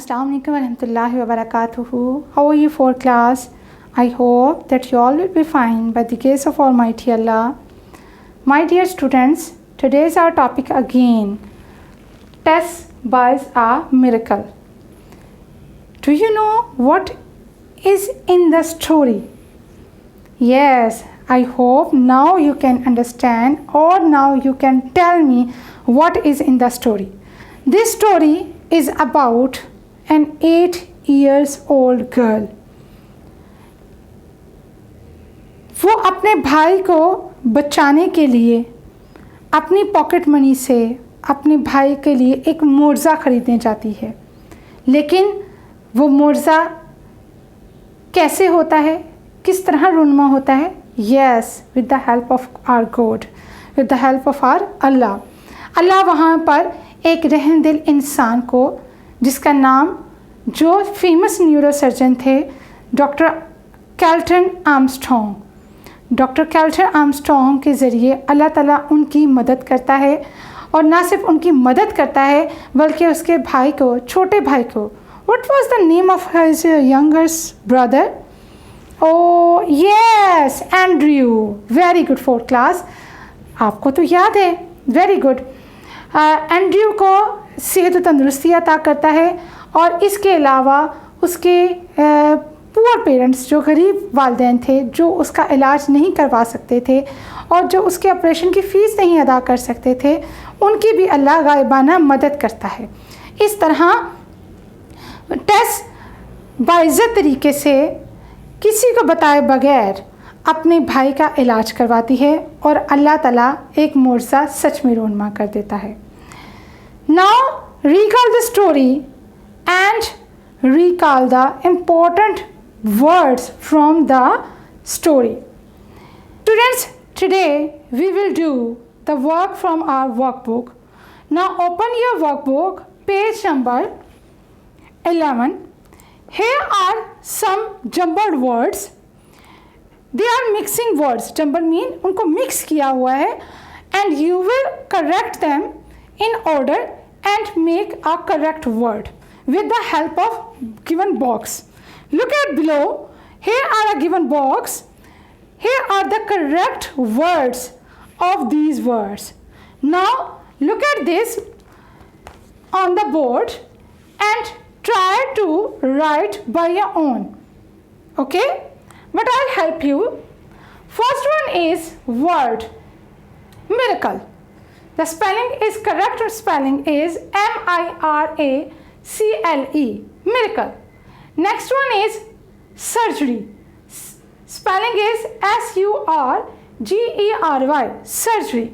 Assalamu alaikum warahmatullahi wabarakatuh. How are you for class? I hope that you all will be fine by the grace of Almighty Allah. My dear students, today is our topic again. Tess buys a miracle. Do you know what is in the story? Yes, I hope now you can understand or now you can tell me what is in the story. This story is about an 8 years old girl. वो अपने भाई को बचाने के लिए अपनी pocket money से अपने भाई के लिए एक मोर्जा खरीदने जाती है, लेकिन वो मोर्जा कैसे होता है, किस तरह रुनमा होता है? Yes, with the help of our God, with the help of our Allah. Allah वहाँ पर एक रहम दिल इंसान को, जिसका नाम जो फेमस न्यूरोसर्जन थे डॉक्टर कैल्टन आर्मस्ट्रॉन्ग, डॉक्टर कैल्टन आर्मस्ट्रॉन्ग के ज़रिए अल्लाह ताला उनकी मदद करता है, और ना सिर्फ उनकी मदद करता है बल्कि उसके भाई को, छोटे भाई को, what was the name of his youngest brother? O yes, Andrew. Very good for class, आपको तो याद है, वेरी गुड। एंड्रयू को सेहत व तंदुरुस्ती अता करता है, और इसके अलावा उसके पुअर पेरेंट्स, जो गरीब वालिदैन थे, जो उसका इलाज नहीं करवा सकते थे और जो उसके ऑपरेशन की फ़ीस नहीं अदा कर सकते थे, उनकी भी अल्लाह गायबाना मदद करता है। इस तरह टेस बाइज़्ज़त तरीके से किसी को बताए बगैर अपने भाई का इलाज करवाती है, और अल्लाह ताला एक मोर्जा सच में रोनमा कर देता है। Now recall the story and recall the important words from the story. Students, today we will do the work from our workbook. Now open your workbook, page number 11. Here are some jumbled words. They are mixing words. Jumbled mean उनको mix किया हुआ है, and you will correct them in order and make a correct word with the help of given box. Look at below. Here are a given box. Here are the correct words of these words. Now look at this on the board and try to write by your own. Okay? But I'll help you. First one is word miracle. The spelling is correct spelling is MIRACLE, miracle. Next one is surgery. Spelling is SURGERY, surgery.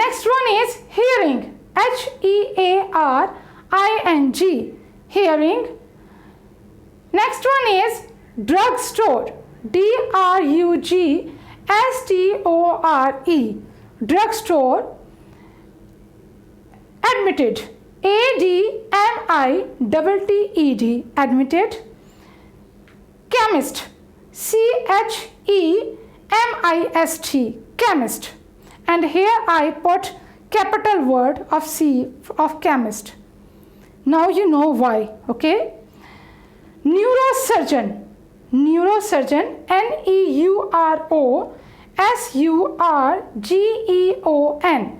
Next one is hearing, HEARING, hearing. Next one is drugstore, DRUGSTORE, drugstore. Admitted, ADMITTED, admitted. Chemist, CHEMIST, chemist. And here I put capital word of C of chemist. Now you know why, okay? Neurosurgeon, neurosurgeon, NEUROSURGEON.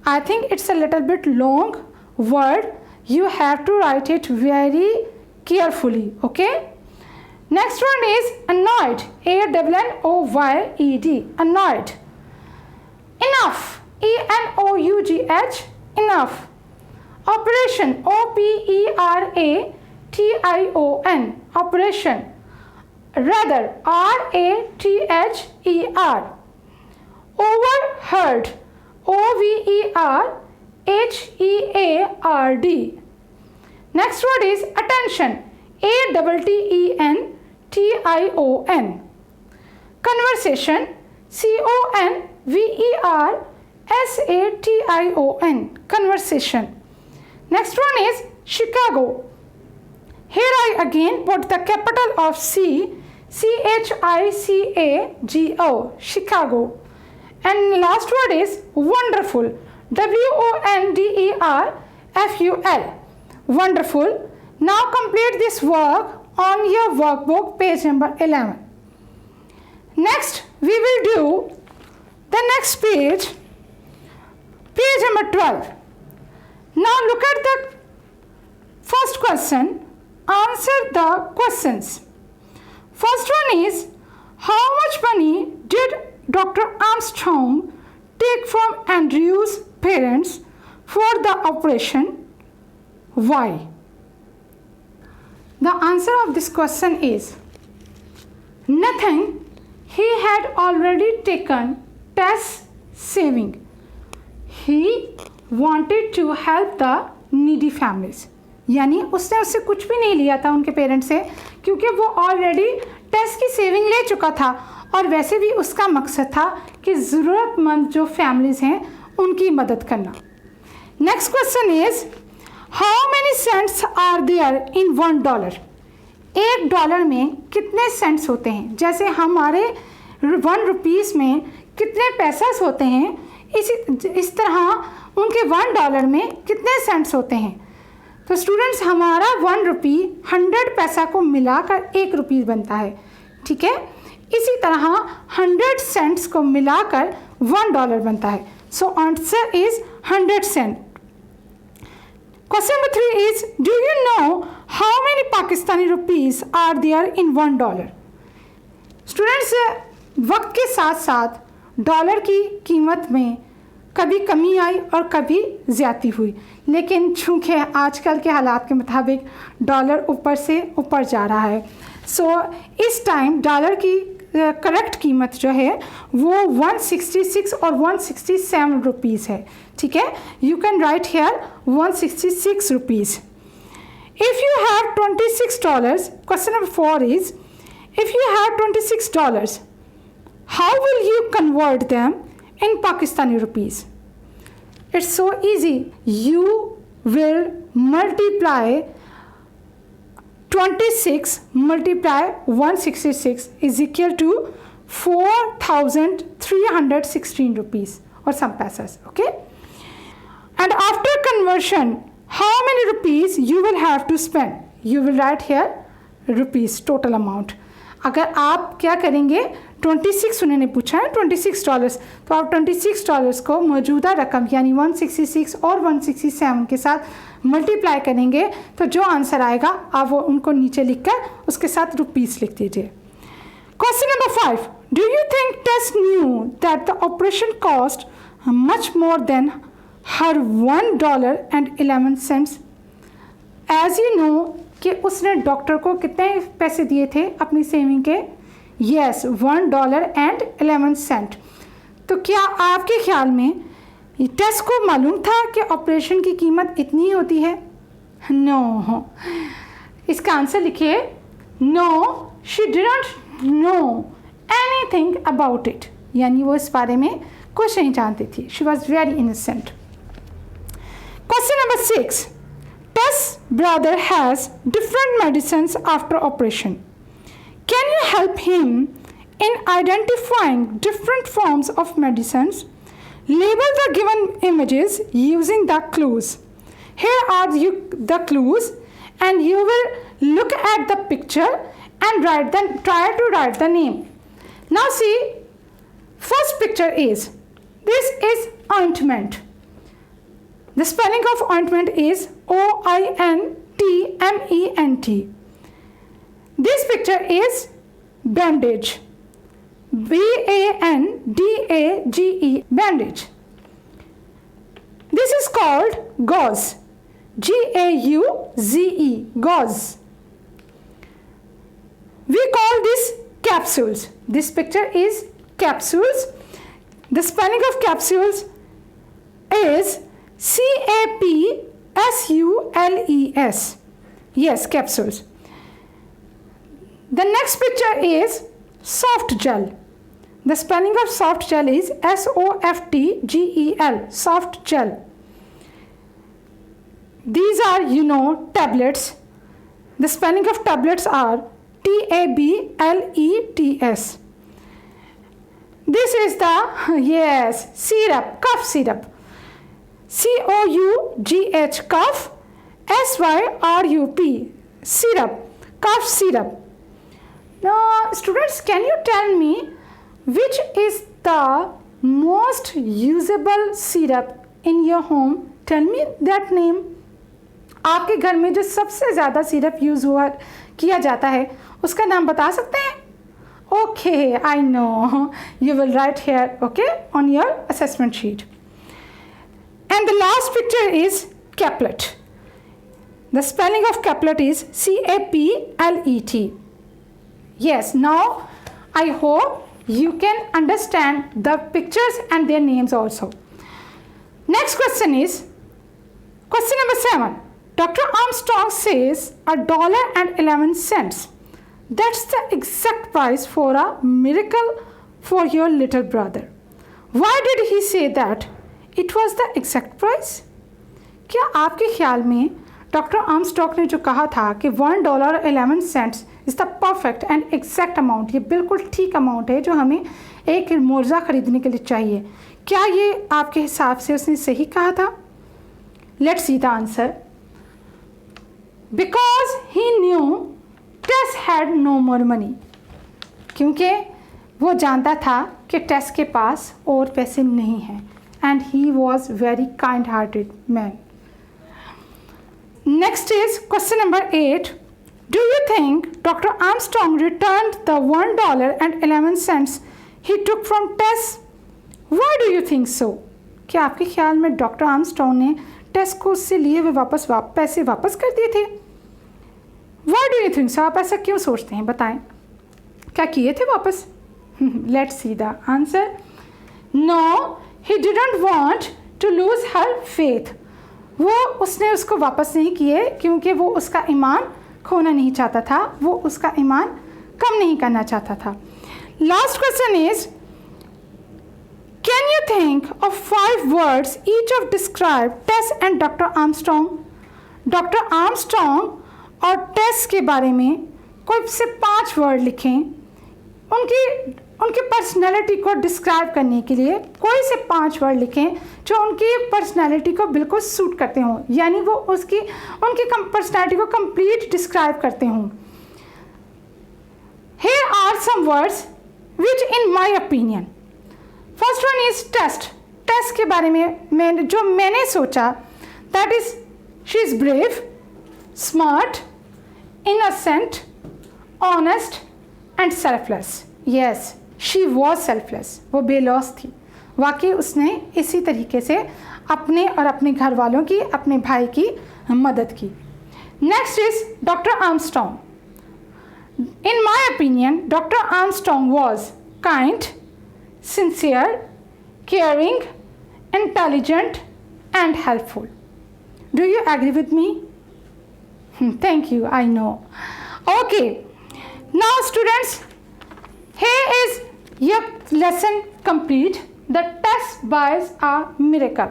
I think it's a little bit long word. You have to write it very carefully, okay? Next one is annoyed, ANNOYED, annoyed. Enough, ENOUGH, enough. Operation, OPERATION, operation. Rather, RATHER. Overheard, OVERHEARD. Next word is attention, ATTENTION. Conversation, CONVERSATION, conversation. Next one is Chicago. Here I again put the capital of C, CHICAGO, Chicago. And last word is wonderful, WONDERFUL, Wonderful. Now complete this work on your workbook, page number 11. Next, we will do the next page, page number 12. Now look at the first question. Answer the questions. First one is, how much money did Dr. Armstrong take from Andrew's parents for the operation? Why? The answer of this question is nothing. He had already taken test saving. He wanted to help the needy families. यानी उसने उससे कुछ भी नहीं लिया था उनके parents से, क्योंकि वो ऑलरेडी टेस्ट की सेविंग ले चुका था और वैसे भी उसका मकसद था कि ज़रूरतमंद जो फैमिलीज़ हैं उनकी मदद करना. Next question is, how many cents are there in $1? $1 में कितने सेंट्स होते हैं? जैसे हमारे ₹1 में कितने पैसास होते हैं, इस तरह उनके $1 में कितने सेंट्स होते हैं. तो स्टूडेंट्स, हमारा ₹1 100 पैसा को मिलाकर ₹1 बनता है. ठीक है, इसी तरह 100 सेंट्स को मिलाकर $1 बनता है. So answer is 100 cent. Question number 3 is, do you know how many Pakistani rupees are there in $1? Students, वक्त के साथ साथ डॉलर की कीमत में कभी कमी आई और कभी ज़्यादती हुई, लेकिन चूँकि आजकल के हालात के मुताबिक डॉलर ऊपर से ऊपर जा रहा है, सो इस टाइम डॉलर की करेक्ट कीमत जो है वो 166 और 167 रुपीज़ है. ठीक है, you can write here 166 rupees. If you have $26, question number 4 is, if you have $26, how will you convert them in Pakistani rupees? It's so easy. You will multiply 26 multiply 166 is equal to 4,316 rupees or some paisas. Okay, and after conversion, how many rupees you will have to spend? You will write here rupees, total amount. अगर आप क्या करेंगे, 26 उन्होंने पूछा है $26, तो आप $26 को मौजूदा रकम यानी 166 और 167 के साथ मल्टीप्लाई करेंगे, तो जो आंसर आएगा आप वो उनको नीचे लिखकर उसके साथ रुपीस लिख दीजिए. Question number 5, do you think Tess knew that the operation cost much more than her $1.11? As you know कि उसने डॉक्टर को कितने पैसे दिए थे अपनी सेविंग के? यस, $1.11. तो क्या आपके ख्याल में टेस्ट को मालूम था कि ऑपरेशन की कीमत इतनी होती है? नो. इसका आंसर लिखिए, no, she didn't know anything about it. यानी वो इस बारे में कुछ नहीं जानती थी. She was very innocent. Question number 6, Tess' brother has different medicines after operation. Can you help him in identifying different forms of medicines? Label the given images using the clues. Here are the clues, and you will look at the picture and try to write the name. Now see, first picture is, this is ointment. The spelling of ointment is OINTMENT. This picture is bandage. BANDAGE, bandage. This is called gauze. GAUZE, gauze. We call this capsules. This picture is capsules. The spelling of capsules is CAPSULES. Yes, capsules. The next picture is soft gel. The spelling of soft gel is SOFTGEL, soft gel. These are, tablets. The spelling of tablets are TABLETS. This is the, syrup, cough syrup. COUGH, cough, SYRUP, syrup, cough syrup. Now students, can you tell me which is the most usable syrup in your home? Tell me that name. आपके घर में जो सबसे ज़्यादा syrup use किया जाता है उसका नाम बता सकते हैं? Okay, I know. You will write here, okay, on your assessment sheet. And the last picture is caplet. The spelling of caplet is CAPLET. Yes, now I hope you can understand the pictures and their names also. Next question is question number 7. Dr. Armstrong says $1.11. That's the exact price for a miracle for your little brother. Why did he say that? It was the exact price. क्या आपके ख्याल में doctor Armstrong ने जो कहा था कि $1.11 is the perfect and exact amount, ये बिल्कुल ठीक अमाउंट है जो हमें एक मुआवजा ख़रीदने के लिए चाहिए, क्या ये आपके हिसाब से उसने सही कहा था? Let's see the answer. Because he knew Tess had no more money. क्योंकि वो जानता था कि टेस के पास और पैसे नहीं हैं. And he was very kind hearted man. Next is question number 8. Do you think doctor Armstrong return the $1.11 he took from Tess? Why do you think so? क्या आपके ख्याल में डॉक्टर आर्मस्ट्रॉन्ग ने टेस को उससे लिए हुए पैसे वापस कर दिए थे? Why do you think so? आप ऐसा क्यों सोचते हैं? बताएं, क्या किए थे वापस? Let's see the answer. No, he didn't want to lose her faith. उसने उसको वापस नहीं किए क्योंकि वो उसका ईमान खोना नहीं चाहता था, वो उसका ईमान कम नहीं करना चाहता था. Last question is, can you think of 5 words each of describe Tess and Dr. Armstrong? Dr. Armstrong और टेस के बारे में कोई से 5 वर्ड लिखें उनकी पर्सनैलिटी को डिस्क्राइब करने के लिए. कोई से 5 वर्ड लिखें जो उनकी पर्सनैलिटी को बिल्कुल सूट करते हों, यानी वो उनकी पर्सनैलिटी को कंप्लीट डिस्क्राइब करते हों. Here are some words which in my opinion. First one is Tess. Tess के बारे में मैंने सोचा, that is she is brave, smart, innocent, honest and selfless. Yes, she was selfless. वो बेलौस थी. वाकई उसने इसी तरीके से अपने और अपने घर वालों की, अपने भाई की मदद की. Next is Dr. Armstrong. In my opinion, Dr. Armstrong was kind, sincere, caring, intelligent and helpful. Do you agree with me? Thank you, I know. Okay, now students, here is your lesson complete. The test buys a miracle.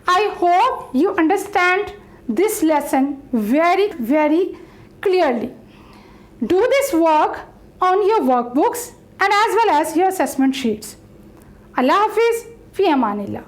I hope you understand this lesson very, very clearly. Do this work on your workbooks and as well as your assessment sheets. Allah Hafiz, fi amanillah.